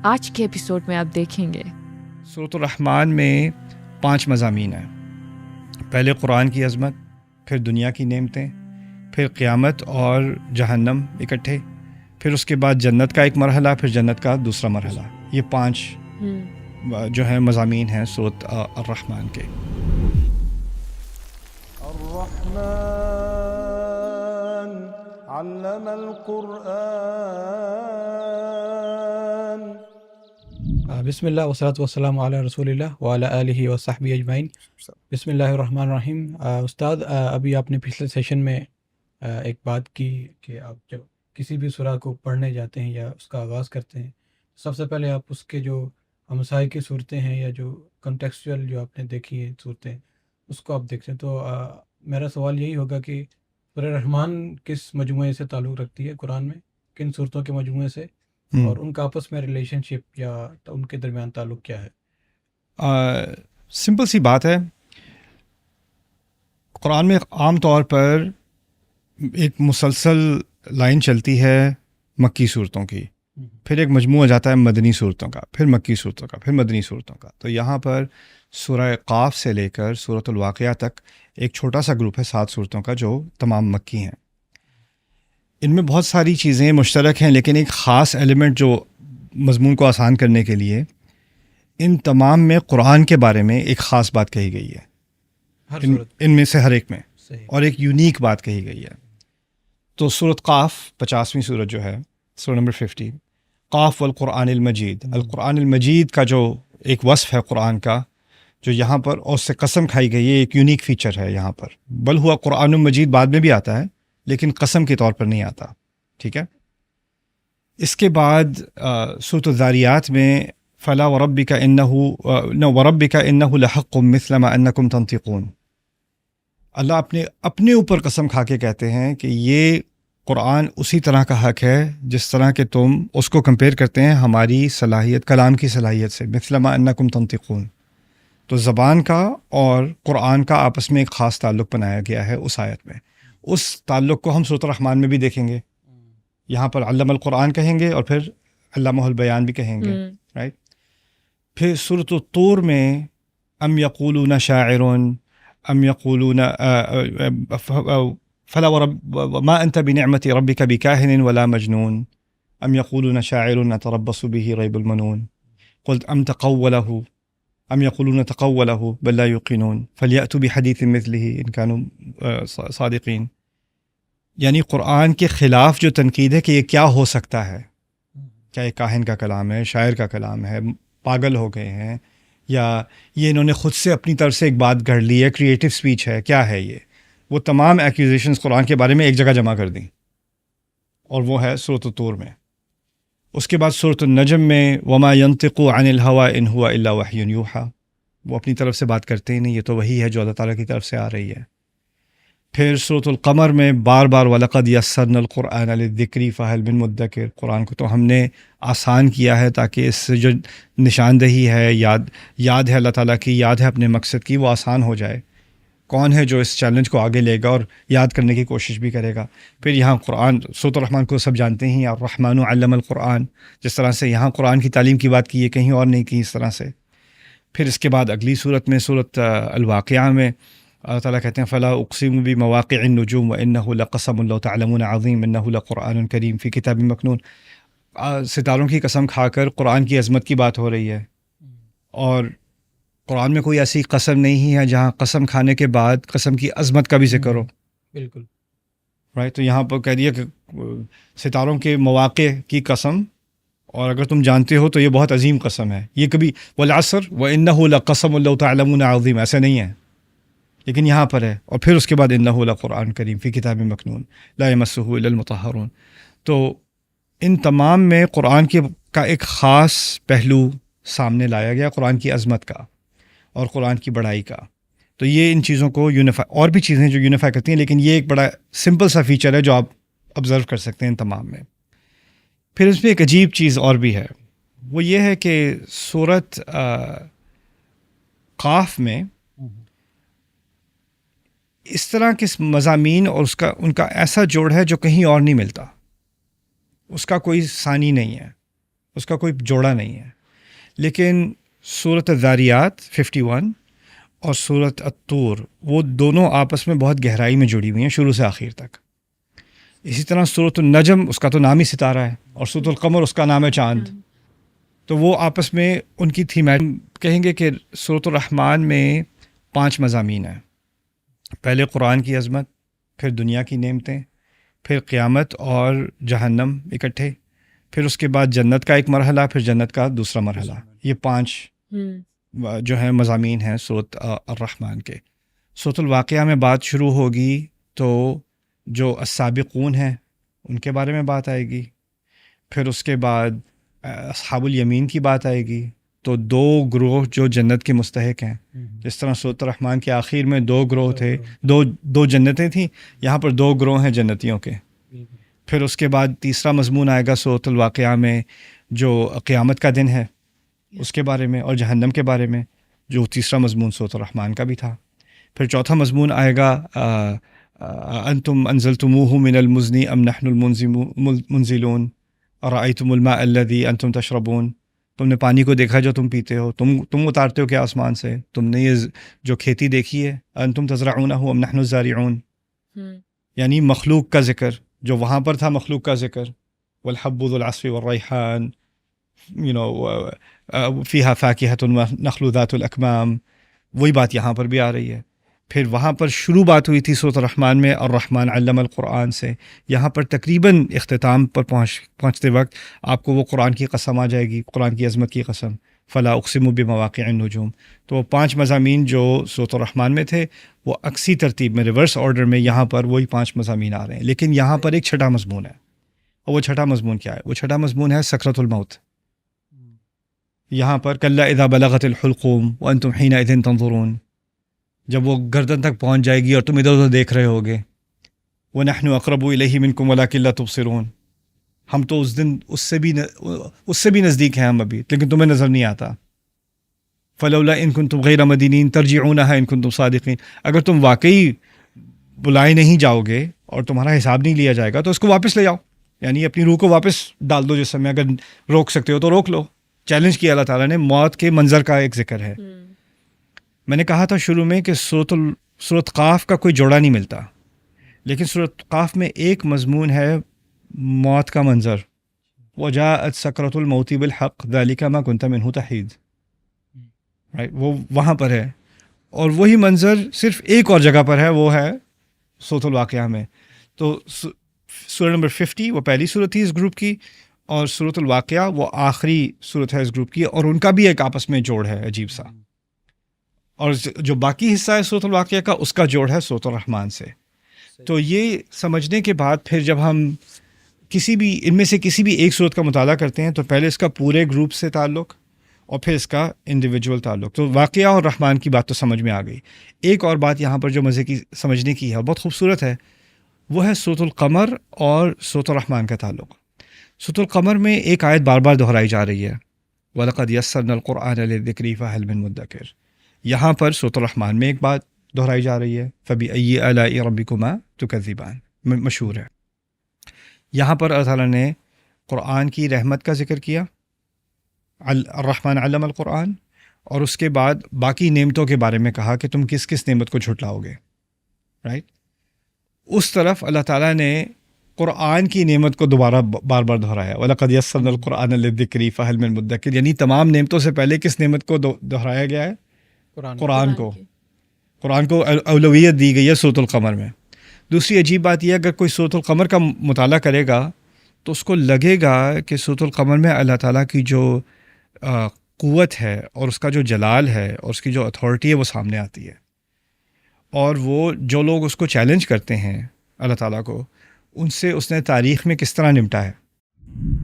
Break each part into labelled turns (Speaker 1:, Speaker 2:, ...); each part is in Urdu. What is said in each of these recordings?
Speaker 1: آج کے ایپیسوڈ میں آپ دیکھیں گے۔
Speaker 2: سورۃ الرحمن میں 5 مضامین ہیں۔ پہلے قرآن کی عظمت، پھر دنیا کی نعمتیں، پھر قیامت اور جہنم اکٹھے، پھر اس کے بعد جنت کا ایک مرحلہ، پھر جنت کا دوسرا مرحلہ۔ یہ 5 جو ہیں مضامین ہیں سورۃ الرحمن کے۔
Speaker 3: الرحمن علم القرآن۔
Speaker 4: بسم اللہ والصلاۃ والسلام علی رسول اللہ وعلی آلہ وصحبہ اجمعین۔ بسم اللہ الرحمن الرحیم۔ استاد، ابھی آپ نے پچھلے سیشن میں ایک بات کی کہ آپ جب کسی بھی سورہ کو پڑھنے جاتے ہیں یا اس کا آغاز کرتے ہیں، سب سے پہلے آپ اس کے جو ہمسائے کی صورتیں ہیں یا جو کنٹیکسچوئل جو آپ نے دیکھی ہیں صورتیں، اس کو آپ دیکھتے ہیں۔ تو میرا سوال یہی ہوگا کہ سورہ رحمان کس مجموعے سے تعلق رکھتی ہے قرآن میں، کن صورتوں کے مجموعے سے، اور ان کا آپس میں ریلیشن شپ یا ان کے درمیان تعلق کیا ہے؟
Speaker 2: سمپل سی بات ہے، قرآن میں عام طور پر ایک مسلسل لائن چلتی ہے مکی صورتوں کی، پھر ایک مجموعہ جاتا ہے مدنی صورتوں کا، پھر مکی صورتوں کا، پھر مدنی صورتوں کا۔ تو یہاں پر سورہ قاف سے لے کر سورۃ الواقعہ تک ایک چھوٹا سا گروپ ہے 7 صورتوں کا جو تمام مکی ہیں۔ ان میں بہت ساری چیزیں مشترک ہیں، لیکن ایک خاص ایلیمنٹ جو مضمون کو آسان کرنے کے لیے ان تمام میں قرآن کے بارے میں ایک خاص بات کہی گئی ہے، ان میں سے ہر ایک میں، اور ایک یونیک بات کہی گئی ہے۔ تو سورۃ قاف 50ویں سورت جو ہے، سورہ نمبر 50، قاف والقرآن المجید۔ القرآن المجید کا جو ایک وصف ہے قرآن کا، جو یہاں پر اور اس سے قسم کھائی گئی ہے، ایک یونیک فیچر ہے یہاں پر۔ بل ہوا قرآن مجید بعد میں بھی آتا ہے، لیکن قسم کے طور پر نہیں آتا، ٹھیک ہے۔ اس کے بعد سورۃ الذاریات میں فلا وربک انہ لحق مثل ما انکم تنطقون، اللہ اپنے اوپر قسم کھا کے کہتے ہیں کہ یہ قرآن اسی طرح کا حق ہے جس طرح کہ تم اس کو کمپیئر کرتے ہیں ہماری صلاحیت، کلام کی صلاحیت سے، مثل ما انکم تنطقون۔ تو زبان کا اور قرآن کا آپس میں ایک خاص تعلق بنایا گیا ہے اس آیت میں۔ اس تعلق کو ہم سورۃ الرحمن میں بھی دیکھیں گے، یہاں پر علم القرآن کہیں گے اور پھر علمہ البیان بھی کہیں گے، رائٹ۔ پھر سورۃ الطور میں ام یقولون شاعر ام یقولون فلا ما انت بنعمت ربک بکاہن ولا مجنون ام یقولون شاعر نتربص به ریب المنون قل ام تقولہ ام یقولون تقولہ بل لا یوقنون فلیأتوا بحدیث مثلہ ان کانوا صادقین۔ یعنی قرآن کے خلاف جو تنقید ہے کہ یہ کیا ہو سکتا ہے، کیا یہ کاہن کا کلام ہے، شاعر کا کلام ہے، پاگل ہو گئے ہیں، یا یہ انہوں نے خود سے اپنی طرف سے ایک بات گھڑ لی ہے، کریٹو سپیچ ہے، کیا ہے یہ؟ وہ تمام ایکیوزیشنز قرآن کے بارے میں ایک جگہ جمع کر دیں، اور وہ ہے سورۃ الطور میں۔ اس کے بعد سورۃ النجم میں وما ينطق عن الهوى ان هو الا وحی یوحى، وہ اپنی طرف سے بات کرتے ہی نہیں، یہ تو وہی ہے جو اللہ تعالیٰ کی طرف سے آ رہی ہے۔ پھر سورۃ القمر میں بار بار وَلَقَدْ يَسَّرْنَا الْقُرْآنَ لِلذِّكْرِ فَهَلْ مِن مُدَّكِرٍ، قرآن کو تو ہم نے آسان کیا ہے تاکہ اس سے جو نشاندہی ہے، یاد ہے اللہ تعالیٰ کی، یاد ہے اپنے مقصد کی، وہ آسان ہو جائے۔ کون ہے جو اس چیلنج کو آگے لے گا اور یاد کرنے کی کوشش بھی کرے گا؟ پھر یہاں قرآن، سورۃ الرحمن کو سب جانتے ہیں، الرحمن علم القرآن، جس طرح سے یہاں قرآن کی تعلیم کی بات کی ہے، کہیں اور نہیں کی اس طرح سے۔ پھر اس کے بعد اگلی صورت میں سورۃ الواقعہ میں اللہ تعالیٰ کہتے ہیں فلا اقسم بمواقع النجوم وانہ لقسم لو تعلمون عظیم انہ لقرآن کریم فی کتاب مکنون۔ ستاروں کی قسم کھا کر قرآن کی عظمت کی بات ہو رہی ہے، اور قرآن میں کوئی ایسی قسم نہیں ہے جہاں قسم کھانے کے بعد قسم کی عظمت کا بھی ذکر ہو،
Speaker 4: بالکل
Speaker 2: رائٹ۔ تو یہاں پر کہہ دیا کہ ستاروں کے مواقع کی قسم، اور اگر تم جانتے ہو تو یہ بہت عظیم قسم ہے۔ یہ کبھی والعصر وانہ لقسم لو تعلمون عظیم ایسے نہیں ہے، لیکن یہاں پر ہے۔ اور پھر اس کے بعد انہ لقرآن کریم فی کتاب مکنون لا یمسہ الا المطہرون۔ تو ان تمام میں قرآن کا ایک خاص پہلو سامنے لایا گیا، قرآن کی عظمت کا اور قرآن کی بڑائی کا۔ تو یہ ان چیزوں کو یونیفائی، اور بھی چیزیں جو یونیفائی کرتی ہیں، لیکن یہ ایک بڑا سمپل سا فیچر ہے جو آپ آبزرو کر سکتے ہیں ان تمام میں۔ پھر اس میں ایک عجیب چیز اور بھی ہے، وہ یہ ہے کہ سورۃ قاف میں اس طرح کے مضامین اور ان کا ایسا جوڑ ہے جو کہیں اور نہیں ملتا، اس کا کوئی ثانی نہیں ہے، اس کا کوئی جوڑا نہیں ہے. لیکن سورۃ الذاریات 51 اور سورۃ الطور وہ دونوں آپس میں بہت گہرائی میں جڑی ہوئی ہیں شروع سے آخر تک. اسی طرح سورۃ النجم اس کا تو نام ہی ستارہ ہے اور سورۃ القمر اس کا نام ہے چاند. تو وہ آپس میں ان کی تھیمیٹک کہیں گے کہ سورۃ الرحمن میں 5 مضامین ہیں. پہلے قرآن کی عظمت، پھر دنیا کی نعمتیں، پھر قیامت اور جہنم اکٹھے، پھر اس کے بعد جنت کا ایک مرحلہ، پھر جنت کا دوسرا مرحلہ. یہ 5 جو ہیں مضامین ہیں سورۃ الرحمن کے. سورۃ الواقعہ میں بات شروع ہوگی تو جو السابقون ہیں ان کے بارے میں بات آئے گی. پھر اس کے بعد اصحاب الیمین کی بات آئے گی. تو 2 گروہ جو جنت کے مستحق ہیں، جس طرح سورۃ الرحمن کے آخر میں 2 گروہ تھے، دو جنتیں تھیں، یہاں پر 2 گروہ ہیں جنتیوں کے. پھر اس کے بعد تیسرا مضمون آئے گا سورۃ الواقعہ میں جو قیامت کا دن ہے اس کے بارے میں اور جہنم کے بارے میں، جو تیسرا مضمون سورۃ الرحمن کا بھی تھا. پھر چوتھا مضمون آئے گا انتم انزلتموہ من المزن ام نحن المنزلون ارأیتم الماء الذی انتم تشربون. تم نے پانی کو دیکھا جو تم پیتے ہو، تم اتارتے ہو کیا آسمان سے؟ تم نے یہ جو کھیتی دیکھی ہے، انتم تزرعونہ ام نحن الزارعون. یعنی مخلوق کا ذکر جو وہاں پر تھا، مخلوق کا ذکر، والحب ذو العصف والریحان فیہا فاکہۃ والنخل ذات الاکمام، وہی بات یہاں پر بھی آ رہی ہے. پھر وہاں پر شروع بات ہوئی تھی سورۃ الرحمن میں الرحمن علم القرآن سے. یہاں پر تقریباً اختتام پر پہنچتے وقت آپ کو وہ قرآن کی قسم آ جائے گی، قرآن کی عظمت کی قسم، فلا اقسم بمواقع النجوم. تو وہ 5 مضامین جو سورۃ الرحمن میں تھے وہ عکسی ترتیب میں، ریورس آرڈر میں یہاں پر وہی 5 مضامین آ رہے ہیں. لیکن یہاں پر ایک چھٹا مضمون ہے، اور وہ چھٹا مضمون کیا ہے؟ وہ چھٹا مضمون ہے سکرۃ الموت. یہاں پر کلا اذا بلغت الحلقوم وانتم حینئذ تنظرون، جب وہ گردن تک پہنچ جائے گی اور تم ادھر ادھر دیکھ رہے ہوگے. وَنَحْنُ أَقْرَبُ إِلَيْهِ مِنْكُمْ وَلَكِنْ لَا تُبْصِرُونَ، ہم تو اس دن اس سے بھی نزدیک ہیں ہم ابھی، لیکن تمہیں نظر نہیں آتا. فَلَوْلَا إِن كُنْتُمْ غَيْرَ مَدِينِينَ تَرْجِعُونَهَا إِن كُنْتُمْ صَادِقِينَ. اگر تم واقعی بلائے نہیں جاؤ گے اور تمہارا حساب نہیں لیا جائے گا تو اس کو واپس لے جاؤ، یعنی اپنی روح کو واپس ڈال دو جسم میں. اگر روک سکتے ہو تو روک لو. چیلنج کیا اللہ تعالیٰ نے. موت کے منظر کا ایک ذکر ہے. میں نے کہا تھا شروع میں کہ سورۃ قاف کا کوئی جوڑا نہیں ملتا، لیکن سورۃ قاف میں ایک مضمون ہے موت کا منظر. وجاءت سکرۃ الموت بالحق ذلک ما کنت منہ تحید، وہ وہاں پر ہے. اور وہی منظر صرف ایک اور جگہ پر ہے، وہ ہے سورۃ الواقعہ میں. تو سورہ نمبر 50 وہ پہلی صورت تھی اس گروپ کی، اور سورۃ الواقعہ وہ آخری صورت ہے اس گروپ کی، اور ان کا بھی ایک آپس میں جوڑ ہے عجیب سا. اور جو باقی حصہ ہے سورۃ الواقعہ کا، اس کا جوڑ ہے سورۃ الرحمن سے. تو یہ سمجھنے کے بعد پھر جب ہم ان میں سے کسی بھی ایک صورت کا مطالعہ کرتے ہیں تو پہلے اس کا پورے گروپ سے تعلق اور پھر اس کا انڈیویجول تعلق. تو واقعہ اور رحمان کی بات تو سمجھ میں آ گئی. ایک اور بات یہاں پر جو مزے کی سمجھنے کی ہے، بہت خوبصورت ہے، وہ ہے سورۃ القمر اور سورۃ الرحمن کا تعلق. سورۃ القمر میں ایک آیت بار بار دہرائی جا رہی ہے، وَلَقَدْ يَسَّرْنَا الْقُرْآنَ لِلذِّكْرِ فَهَلْ مِن مُدَّكِرٍ. یہاں پر سورۃ الرحمن میں ایک بات دہرائی جا رہی ہے، فَبِأَيِّ آلَاءِ رَبِّكُمَا تُكَذِّبَانِ، مشہور ہے. یہاں پر اللہ تعالیٰ نے قرآن کی رحمت کا ذکر کیا، الرحمن علم القرآن، اور اس کے بعد باقی نعمتوں کے بارے میں کہا کہ تم کس کس نعمت کو جھٹلاؤ گے. رائٹ، اس طرف اللہ تعالیٰ نے قرآن کی نعمت کو دوبارہ بار بار دہرایا، وَلَقَدْ يَسَّرْنَا الْقُرْآنَ لِلذِّكْرِ فَهَلْ مِن مُدَّكِرٍ. یعنی تمام نعمتوں سے پہلے کس نعمت کو دہرایا گیا ہے؟ قرآن کو اولویت دی گئی ہے سورۃ القمر میں. دوسری عجیب بات یہ ہے، اگر کوئی سورۃ القمر کا مطالعہ کرے گا تو اس کو لگے گا کہ سورۃ القمر میں اللہ تعالیٰ کی جو قوت ہے اور اس کا جو جلال ہے اور اس کی جو اتھارٹی ہے وہ سامنے آتی ہے. اور وہ جو لوگ اس کو چیلنج کرتے ہیں اللہ تعالیٰ کو، ان سے اس نے تاریخ میں کس طرح نمٹا ہے.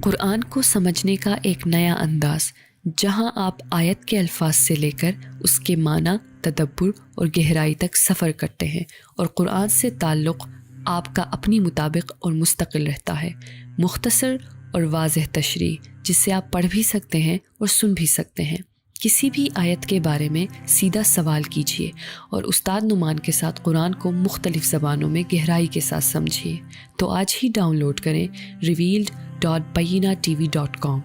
Speaker 5: قرآن کو سمجھنے کا ایک نیا انداز، جہاں آپ آیت کے الفاظ سے لے کر اس کے معنی، تدبر اور گہرائی تک سفر کرتے ہیں، اور قرآن سے تعلق آپ کا اپنی مطابق اور مستقل رہتا ہے. مختصر اور واضح تشریح جسے آپ پڑھ بھی سکتے ہیں اور سن بھی سکتے ہیں. کسی بھی آیت کے بارے میں سیدھا سوال کیجیے اور استاد نعمان کے ساتھ قرآن کو مختلف زبانوں میں گہرائی کے ساتھ سمجھیے. تو آج ہی ڈاؤن لوڈ کریں revealed.bayyinatv.com.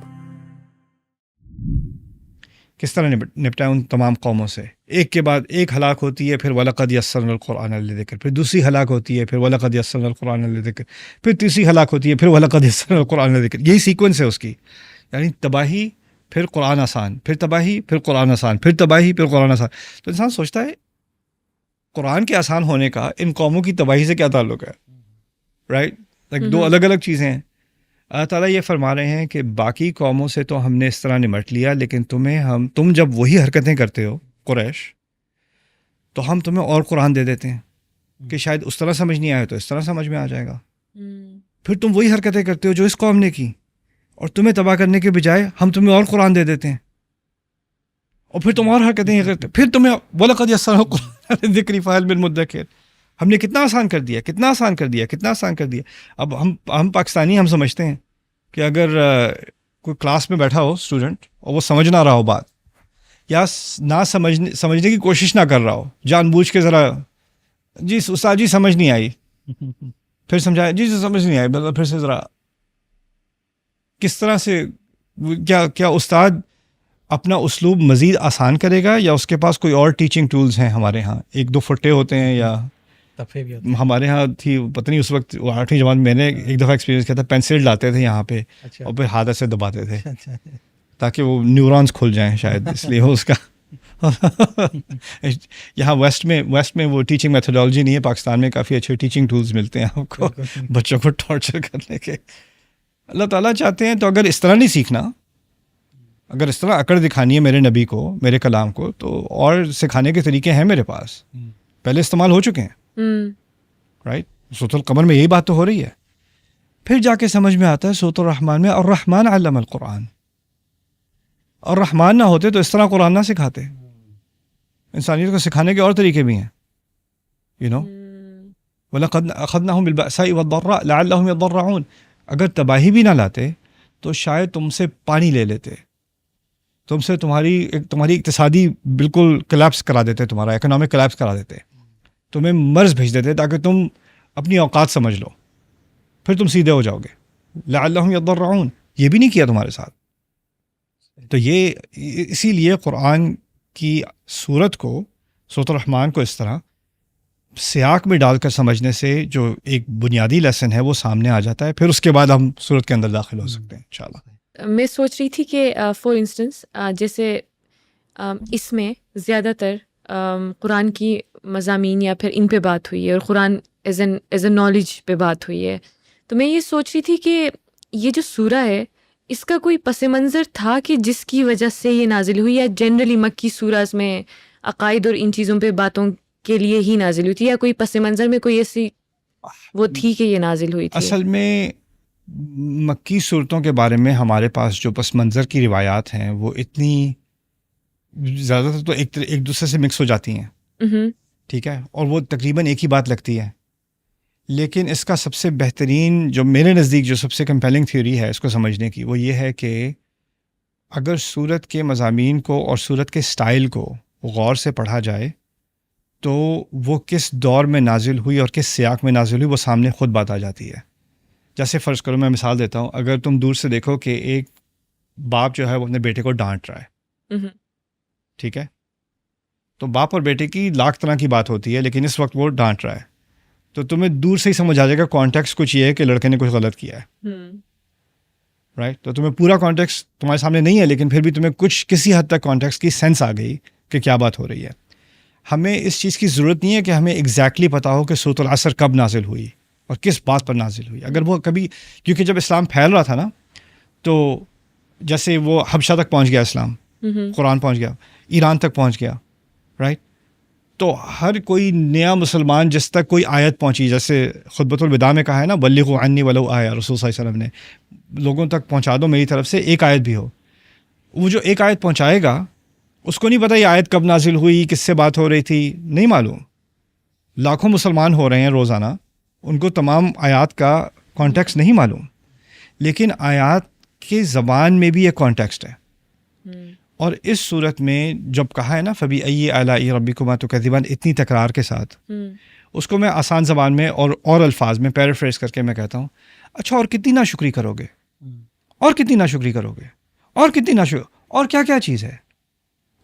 Speaker 2: کس طرح نپٹا ہے ان تمام قوموں سے. ایک کے بعد ایک ہلاک ہوتی ہے, پھر وَلَقَدْ يَسَّرْنَا الْقُرْآنَ لِلذِّكْرِ, پھر دوسری ہلاک ہوتی ہے, پھر وَلَقَدْ يَسَّرْنَا الْقُرْآنَ لِلذِّكْرِ, پھر تیسری ہلاک ہوتی ہے, پھر وَلَقَدْ يَسَّرْنَا الْقُرْآنَ لِلذِّكْرِ. یہی سیکوینس ہے اس کی, یعنی تباہی پھر قرآن آسان, پھر تباہی پھر قرآن آسان, پھر تباہی پھر قرآن آسان. تو انسان سوچتا ہے قرآن کے آسان ہونے کا ان قوموں کی تباہی سے کیا تعلق ہے, رائٹ؟ دو الگ الگ چیزیں ہیں. اللہ تعالیٰ یہ فرما رہے ہیں کہ باقی قوموں سے تو ہم نے اس طرح نمٹ لیا, لیکن تم جب وہی حرکتیں کرتے ہو قریش, تو ہم تمہیں اور قرآن دے دیتے ہیں کہ شاید اس طرح سمجھ نہیں آئے تو اس طرح سمجھ میں آ جائے گا. پھر تم وہی حرکتیں کرتے ہو جو اس قوم نے کی, اور تمہیں تباہ کرنے کے بجائے ہم تمہیں اور قرآن دے دیتے ہیں, اور پھر تم اور حرکتیں یہ کرتے, پھر تمہیں وَلَقَدْ يَسَّرْنَا الْقُرْآنَ لِلذِّكْرِ فَهَلْ مِن مُدَّكِرٍ. ہم نے کتنا آسان کر دیا, کتنا آسان کر دیا, کتنا آسان کر دیا. اب ہم پاکستانی ہم سمجھتے ہیں کہ اگر کوئی کلاس میں بیٹھا ہو اسٹوڈنٹ اور وہ سمجھ نہ رہا ہو بات, یا نہ سمجھنے کی کوشش نہ کر رہا ہو, جان بوجھ کے ذرا جی استاد جی سمجھ نہیں آئی, پھر سمجھایا جی سمجھ نہیں آئی, پھر سے ذرا کس طرح سے کیا استاد اپنا اسلوب مزید آسان کرے گا, یا اس کے پاس کوئی اور ٹیچنگ ٹولز ہیں؟ ہمارے ہاں ایک دو فٹے ہوتے ہیں, یا ہمارے ہاں تھی پتہ نہیں اس وقت 8ویں جماعت میں نے ایک دفعہ ایکسپیرینس کیا تھا, پینسل ڈالتے تھے یہاں پہ اور پھر ہاتھ سے دباتے تھے تاکہ وہ نیورونز کھل جائیں, شاید اس لیے وہ اس کا یہاں ویسٹ میں وہ ٹیچنگ میتھڈالوجی نہیں ہے. پاکستان میں کافی اچھے ٹیچنگ ٹولز ملتے ہیں آپ کو بچوں کو ٹارچر کرنے کے. اللہ تعالیٰ چاہتے ہیں تو اگر اس طرح نہیں سیکھنا, اگر اس طرح اکڑ دکھانی ہے میرے نبی کو, میرے کلام کو, تو اور سکھانے کے طریقے ہیں میرے پاس, پہلے استعمال ہو چکے ہیں, رائٹ؟ سورۃ القمر میں یہی بات تو ہو رہی ہے. پھر جا کے سمجھ میں آتا ہے سورۃ الرحمن میں, الرحمن علم القرآن. اور رحمان نہ ہوتے تو اس طرح قرآن نہ سکھاتے. انسانیت کو سکھانے کے اور طریقے بھی ہیں, وَلَقَدْ أَخَذْنَاهُمْ بِالْبَأْسَاءِ وَالضَّرَّاءِ لَعَلَّهُمْ يَضَّرَّعُونَ. اگر تباہی بھی نہ لاتے تو شاید تم سے پانی لے لیتے, تم سے تمہاری اقتصادی بالکل کلیپس کرا دیتے, تمہارا اکنامک کلیپس کرا دیتے, تمہیں مرض بھیج دیتے تاکہ تم اپنی اوقات سمجھ لو, پھر تم سیدھے ہو جاؤ گے. لعلہم یضرعون, یہ بھی نہیں کیا تمہارے ساتھ. تو یہ اسی لیے قرآن کی صورت کو, سورۃ الرحمن کو اس طرح سیاق میں ڈال کر سمجھنے سے جو ایک بنیادی لیسن ہے وہ سامنے آ جاتا ہے. پھر اس کے بعد ہم صورت کے اندر داخل ہو سکتے ہیں انشاءاللہ.
Speaker 1: میں سوچ رہی تھی کہ فار انسٹنس جیسے اس میں زیادہ تر قرآن کی مضامین یا پھر ان پہ بات ہوئی ہے, اور قرآن ایز اے نالج پہ بات ہوئی ہے, تو میں یہ سوچ رہی تھی کہ یہ جو سورہ ہے اس کا کوئی پس منظر تھا کہ جس کی وجہ سے یہ نازل ہوئی, یا جنرلی مکی سورہز میں عقائد اور ان چیزوں پہ باتوں کے لیے ہی نازل ہوئی تھی, یا کوئی پس منظر میں کوئی ایسی وہ تھی کہ یہ نازل ہوئی تھی؟
Speaker 2: اصل میں مکی صورتوں کے بارے میں ہمارے پاس جو پس منظر کی روایات ہیں وہ اتنی زیادہ تر تو ایک دوسرے سے مکس ہو جاتی ہیں, ٹھیک ہے, اور وہ تقریباً ایک ہی بات لگتی ہے. لیکن اس کا سب سے بہترین جو میرے نزدیک جو سب سے کمپیلنگ تھیوری ہے اس کو سمجھنے کی, وہ یہ ہے کہ اگر سورت کے مضامین کو اور سورت کے سٹائل کو غور سے پڑھا جائے تو وہ کس دور میں نازل ہوئی اور کس سیاق میں نازل ہوئی وہ سامنے خود بات آ جاتی ہے. جیسے فرض کرو, میں مثال دیتا ہوں, اگر تم دور سے دیکھو کہ ایک باپ جو ہے وہ اپنے بیٹے کو ڈانٹ رہا ہے, ٹھیک ہے, تو باپ اور بیٹے کی لاکھ طرح کی بات ہوتی ہے, لیکن اس وقت وہ ڈانٹ رہا ہے, تو تمہیں دور سے ہی سمجھ آ جائے گا کانٹیکسٹ کچھ یہ ہے کہ لڑکے نے کچھ غلط کیا ہے, رائٹ؟ تو تمہیں پورا کانٹیکسٹ تمہارے سامنے نہیں ہے, لیکن پھر بھی تمہیں کچھ کسی حد تک کانٹیکسٹ کی سینس آ گئی کہ کیا بات ہو رہی ہے. ہمیں اس چیز کی ضرورت نہیں ہے کہ ہمیں ایگزیکٹلی پتہ ہو کہ سورۃ العصر کب نازل ہوئی اور کس بات پر نازل ہوئی. اگر وہ کبھی, کیونکہ جب اسلام پھیل رہا تھا نا, تو جیسے وہ حبشہ تک پہنچ گیا اسلام, قرآن پہنچ گیا, ایران تک پہنچ گیا, رائٹ؟ تو ہر کوئی نیا مسلمان جس تک کوئی آیت پہنچی, جیسے خطبۃ الوداع میں کہا ہے نا, بلغوا عنی ولو آیہ, رسول صلی اللہ علیہ وسلم نے لوگوں تک پہنچا دو میری طرف سے ایک آیت بھی ہو. وہ جو ایک آیت پہنچائے گا اس کو نہیں پتہ یہ آیت کب نازل ہوئی, کس سے بات ہو رہی تھی, نہیں معلوم. لاکھوں مسلمان ہو رہے ہیں روزانہ, ان کو تمام آیات کا کانٹیکسٹ نہیں معلوم, لیکن آیات کے زبان میں بھی ایک کانٹیکسٹ ہے. اور اس صورت میں جب کہا ہے نا فَبِأَيِّ آلَاءِ رَبِّكُمَا تُكَذِّبَانِ, اتنی تکرار کے ساتھ, اس کو میں آسان زبان میں اور الفاظ میں پیرافریز کر کے میں کہتا ہوں, اچھا اور کتنی ناشکری کرو گے, اور کتنی ناشکری کرو گے, اور کتنی ناشکری, اور کیا کیا چیز ہے,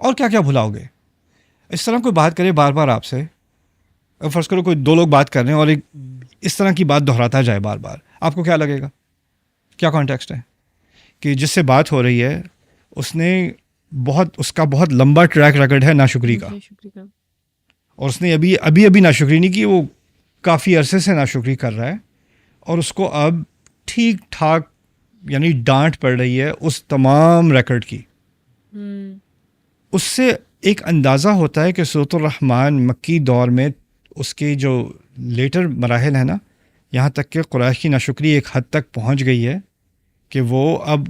Speaker 2: اور کیا کیا بھلاؤ گے؟ اس طرح کوئی بات کرے بار بار آپ سے، فرض کرو کوئی 2 لوگ بات کر رہے ہیں اور ایک اس طرح کی بات دہراتا جائے بار بار، آپ کو کیا لگے گا؟ کیا کانٹیکسٹ ہے کہ جس سے بات ہو رہی ہے اس کا بہت لمبا ٹریک ریکارڈ ہے ناشکری کا،
Speaker 1: شکریہ.
Speaker 2: اور اس نے ابھی ناشکری نہیں کی، وہ کافی عرصے سے ناشکری کر رہا ہے، اور اس کو اب ٹھیک ٹھاک یعنی ڈانٹ پڑ رہی ہے اس تمام ریکارڈ کی. اس سے ایک اندازہ ہوتا ہے کہ سورۃ الرحمن مکی دور میں اس کے جو لیٹر مراحل ہیں نا، یہاں تک کہ قریش کی ناشکری ایک حد تک پہنچ گئی ہے کہ وہ اب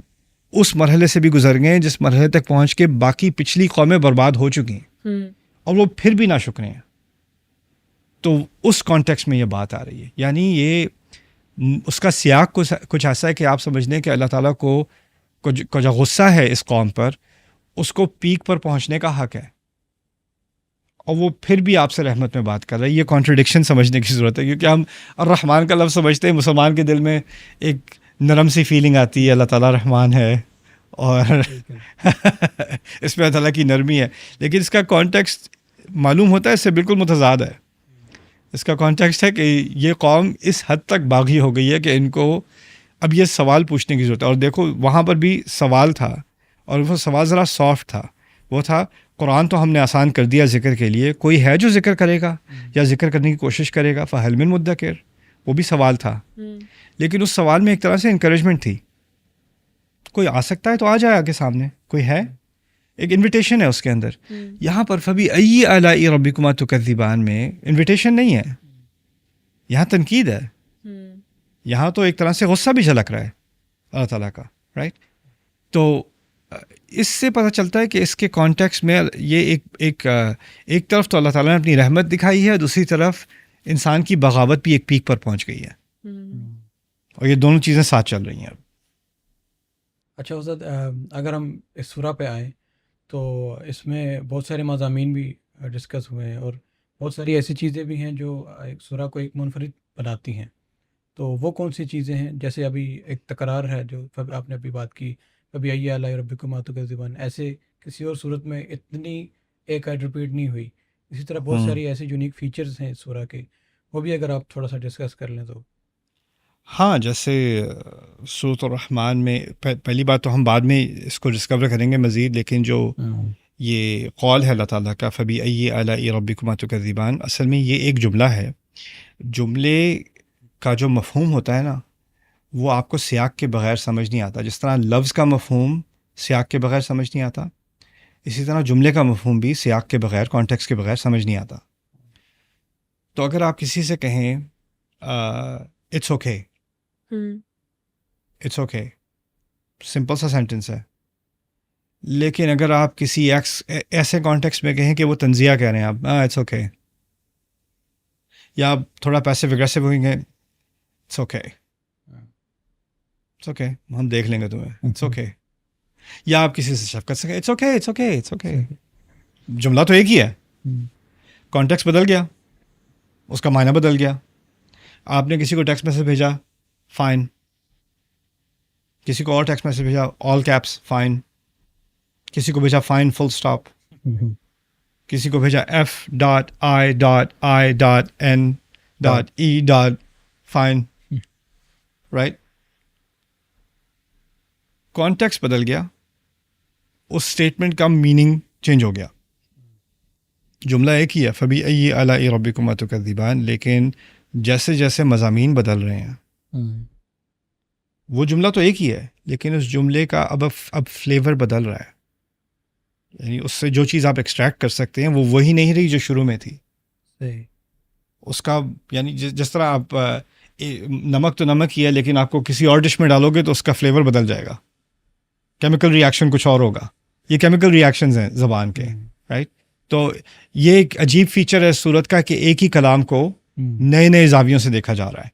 Speaker 2: اس مرحلے سے بھی گزر گئے ہیں جس مرحلے تک پہنچ کے باقی پچھلی قومیں برباد ہو چکی ہیں، اور وہ پھر بھی ناشکرے ہیں. تو اس کانٹیکسٹ میں یہ بات آ رہی ہے. یعنی یہ اس کا سیاق کچھ ایسا ہے کہ آپ سمجھ لیں کہ اللہ تعالیٰ کو جو غصہ ہے اس قوم پر، اس کو پیک پر پہنچنے کا حق ہے، اور وہ پھر بھی آپ سے رحمت میں بات کر رہا ہے. یہ کانٹرڈکشن سمجھنے کی ضرورت ہے، کیونکہ ہم الرحمن کا لفظ سمجھتے ہیں، مسلمان کے دل میں ایک نرم سی فیلنگ آتی ہے، اللہ تعالیٰ رحمان ہے اور اس میں اللہ تعالیٰ کی نرمی ہے، لیکن اس کا کانٹیکسٹ معلوم ہوتا ہے اس سے بالکل متضاد ہے. اس کا کانٹیکسٹ ہے کہ یہ قوم اس حد تک باغی ہو گئی ہے کہ ان کو اب یہ سوال پوچھنے کی ضرورت ہے. اور دیکھو وہاں پر بھی سوال تھا، اور وہ سوال ذرا سافٹ تھا. وہ تھا قرآن تو ہم نے آسان کر دیا ذکر کے لیے، کوئی ہے جو ذکر کرے گا یا ذکر کرنے کی کوشش کرے گا؟ فہل من مدکر، وہ بھی سوال تھا، لیکن اس سوال میں ایک طرح سے انکریجمنٹ تھی. کوئی آ سکتا ہے تو آ جائے آگے سامنے، کوئی ہے، ایک انویٹیشن ہے اس کے اندر. یہاں پر فبأي آلاء ربكما تكذبان میں انویٹیشن نہیں ہے، یہاں تنقید ہے. یہاں تو ایک طرح سے غصہ بھی جھلک رہا ہے اللہ تعالیٰ کا، رائٹ؟ تو اس سے پتہ چلتا ہے کہ اس کے کانٹیکسٹ میں یہ ایک طرف تو اللہ تعالیٰ نے اپنی رحمت دکھائی ہے، دوسری طرف انسان کی بغاوت بھی ایک پیک پر پہنچ گئی ہے، اور یہ دونوں چیزیں ساتھ چل رہی ہیں اب.
Speaker 4: اچھا استاد، اگر ہم اس سورہ پہ آئیں تو اس میں بہت سارے مضامین بھی ڈسکس ہوئے ہیں، اور بہت ساری ایسی چیزیں بھی ہیں جو ایک سورہ کو ایک منفرد بناتی ہیں. تو وہ کون سی چیزیں ہیں؟ جیسے ابھی ایک تکرار ہے جو آپ نے ابھی بات کی، فبأي آلاء ربكما تكذبان، ایسے کسی اور صورت میں اتنی ایک ایڈ ریپیٹ نہیں ہوئی. اسی طرح بہت ساری ایسی یونیک فیچرز ہیں اس سورہ کے، وہ بھی اگر آپ تھوڑا سا ڈسکس کر لیں تو.
Speaker 2: ہاں، جیسے سورۃ الرحمن میں پہلی بات تو ہم بعد میں اس کو ڈسکور کریں گے مزید، لیکن جو یہ قول ہے اللہ تعالیٰ کا فبأي آلاء ربكما تكذبان، اصل میں یہ ایک جملہ ہے. جملے کا جو مفہوم ہوتا ہے نا، وہ آپ کو سیاق کے بغیر سمجھ نہیں آتا. جس طرح لفظ کا مفہوم سیاق کے بغیر سمجھ نہیں آتا، اسی طرح جملے کا مفہوم بھی سیاق کے بغیر، کانٹیکسٹ کے بغیر سمجھ نہیں آتا. تو اگر آپ کسی سے کہیں it's okay, it's okay, simple سا سینٹنس ہے، لیکن اگر آپ کسی ایسے کانٹیکسٹ میں کہیں کہ وہ تنزیہ کہہ رہے ہیں، آپ اٹس اوکے، یا آپ تھوڑا پیسیو اگریسو ہوئیں گے، اٹس اوکے، اٹس اوکے، ہم دیکھ لیں گے تمہیں، اٹس اوکے. یا آپ کسی سے شفقت سے کہیں it's okay, it's okay, it's okay. جملہ تو ایک ہی ہے، کانٹیکسٹ بدل گیا، اس کا معنی بدل گیا. آپ نے کسی کو ٹیکسٹ میسج بھیجا، فائن. کسی کو اور ٹیکسٹ میسج بھیجا، آل کیپس، فائن. کسی کو بھیجا فائن فل اسٹاپ. کسی کو بھیجا F.I.N.E. Fine, right? کانٹیکسٹ بدل گیا، اس اسٹیٹمنٹ کا میننگ چینج ہو گیا. جملہ ایک ہی ہے فبأي آلاء ربكما تكذبان، لیکن جیسے جیسے مضامین بدل رہے ہیں، وہ جملہ تو ایک ہی ہے لیکن اس جملے کا اب فلیور بدل رہا ہے. یعنی اس سے جو چیز آپ ایکسٹریکٹ کر سکتے ہیں وہ وہی نہیں رہی جو شروع میں تھی. اس کا یعنی جس طرح آپ نمک تو نمک ہی ہے، لیکن آپ کو کسی اور ڈش میں ڈالو گے تو اس کا فلیور بدل جائے گا، کیمیکل ریاکشن کچھ اور ہوگا. یہ کیمیکل ریاکشنز ہیں زبان کے، رائٹ؟ تو یہ ایک عجیب فیچر ہے سورت کا کہ ایک ہی کلام کو نئے نئے زاویوں سے دیکھا جا رہا ہے.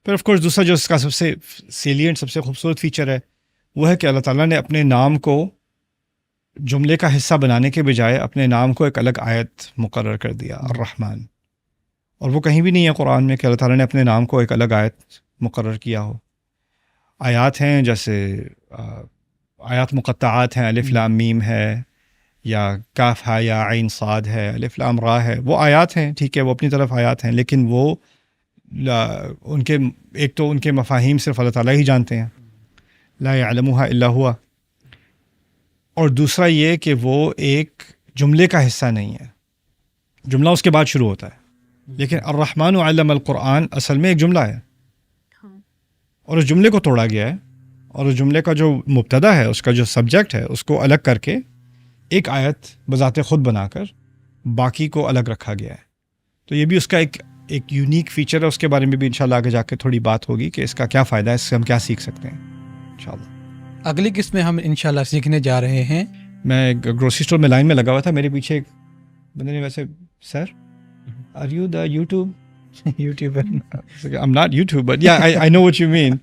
Speaker 2: پھر آف کورس دوسرا جو اس کا سب سے سیلینٹ، سب سے خوبصورت فیچر ہے وہ ہے کہ اللہ تعالیٰ نے اپنے نام کو جملے کا حصہ بنانے کے بجائے اپنے نام کو ایک الگ آیت مقرر کر دیا، الرحمن. اور وہ کہیں بھی نہیں ہے قرآن میں کہ اللہ تعالیٰ نے اپنے نام کو ایک الگ آیت مقرر کیا ہو. آیات ہیں جیسے آیات مقطعات ہیں، الف لام میم ہے، یا کاف ہے یا عین صاد ہے الف لام را ہے، وہ آیات ہیں، ٹھیک ہے، وہ اپنی طرف آیات ہیں، لیکن وہ ان کے ایک تو ان کے مفاہیم صرف اللہ تعالیٰ ہی جانتے ہیں، لا یعلمها الا ہوا، اور دوسرا یہ کہ وہ ایک جملے کا حصہ نہیں ہے، جملہ اس کے بعد شروع ہوتا ہے، لیکن الرحمن علم القرآن اصل میں ایک جملہ ہے، اور اس جملے کو توڑا گیا ہے، اور اس جملے کا جو مبتدا ہے، اس کا جو سبجیکٹ ہے، اس کو الگ کر کے ایک آیت بذات خود بنا کر باقی کو الگ رکھا گیا ہے. تو یہ بھی اس کا ایک یونیک فیچر ہے، اس کے بارے میں بھی انشاءاللہ آگے جا کے تھوڑی بات ہوگی کہ اس کا کیا فائدہ ہے، اس سے ہم کیا سیکھ سکتے ہیں انشاءاللہ.
Speaker 4: اگلی قسط میں ہم انشاءاللہ سیکھنے جا رہے ہیں.
Speaker 2: میں گروسری اسٹور میں لائن میں لگا ہوا تھا، میرے پیچھے ایک بندے نے ویسے sir are you the YouTube
Speaker 4: YouTuber.
Speaker 2: I'm not YouTuber but yeah I know what you mean.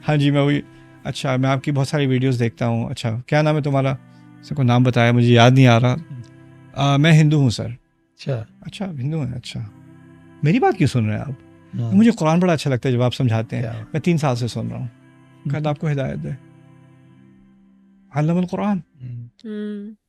Speaker 2: ہاں جی میں وہی، اچھا میں آپ کی بہت ساری ویڈیوز دیکھتا ہوں. اچھا کیا نام ہے تمہارا؟ سر کو نام بتایا، مجھے یاد نہیں آ رہا. میں ہندو ہوں سر. اچھا ہندو ہیں، اچھا میری بات کیوں سن رہے ہیں آپ؟ مجھے قرآن بڑا اچھا لگتا ہے جب آپ سمجھاتے ہیں، میں 3 سال سے سن رہا ہوں. کہ آپ کو ہدایت دے. علم القرآن.